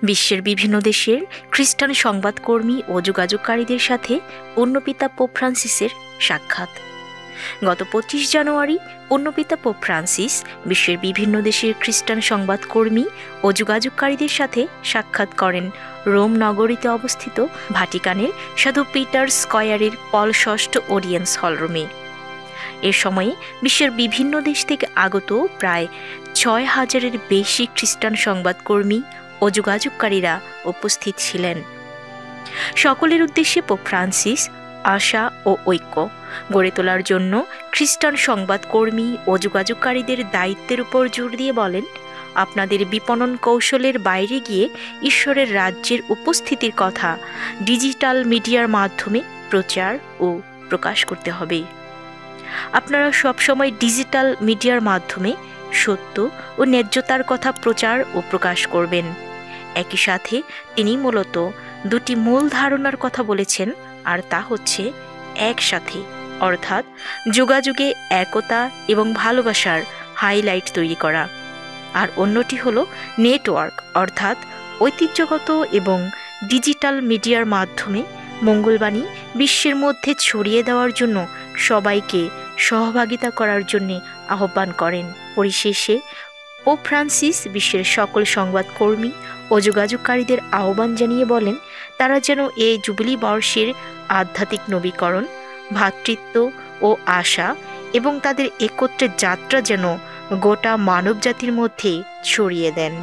বিশ্বের বিভিন্ন দেশের খ্রিস্টান সংবাদকর্মী ও যোগাযোগকারীদের সাথে পুণ্যপিতা পোপ ফ্রান্সিসের সাক্ষাৎ। গত 25 জানুয়ারি পুণ্যপিতা পোপ ফ্রান্সিস বিশ্বের বিভিন্ন দেশের খ্রিস্টান সংবাদকর্মী ও যোগাযোগকারীদের সাথে সাক্ষাৎ করেন রোম নগরীতে অবস্থিত ভাটিকানের সাধু পিটার স্কয়ারের পল ষষ্ঠ অডিয়েন্স হলরুমে। এ সময়ে বিশ্বের বিভিন্ন দেশ থেকে আগত প্রায় 6,000-এর বেশি খ্রিস্টান সংবাদকর্মী ও যোগাযোগকারীরা উপস্থিত ছিলেন। সকলের উদ্দেশ্যে পোপ ফ্রান্সিস আশা ও ঐক্য গড়ে তোলার জন্য খ্রিস্টান সংবাদকর্মী ও যোগাযোগকারীদের দায়িত্বের উপর জোর দিয়ে বলেন, আপনাদের বিপণন কৌশলের বাইরে গিয়ে ঈশ্বরের রাজ্যের উপস্থিতির কথা ডিজিটাল মিডিয়ার মাধ্যমে প্রচার ও প্রকাশ করতে হবে। আপনারা সবসময় ডিজিটাল মিডিয়ার মাধ্যমে সত্য ও ন্যায্যতার কথা প্রচার ও প্রকাশ করবেন। একই সাথে তিনি মূলত দুটি মূল ধারণার কথা বলেছেন, আর তা হচ্ছে একসাথে অর্থাৎ যোগাযোগে একতা এবং ভালোবাসার হাইলাইট তৈরি করা, আর অন্যটি হলো নেটওয়ার্ক অর্থাৎ ঐতিহ্যগত এবং ডিজিটাল মিডিয়ার মাধ্যমে মঙ্গলবাণী বিশ্বের মধ্যে ছড়িয়ে দেওয়ার জন্য সবাইকে সহভাগিতা করার জন্য আহ্বান করেন। পরিশেষে পোপ ফ্রান্সিস বিশ্বের সকল সংবাদকর্মী ও যোগাযোগকারীদের আহ্বান জানিয়ে বলেন, তারা যেন এই জুবিলি বর্ষের আধ্যাত্মিক নবীকরণ, ভ্রাতৃত্ব ও আশা এবং তাদের একত্রের যাত্রা যেন গোটা মানবজাতির মধ্যে ছড়িয়ে দেন।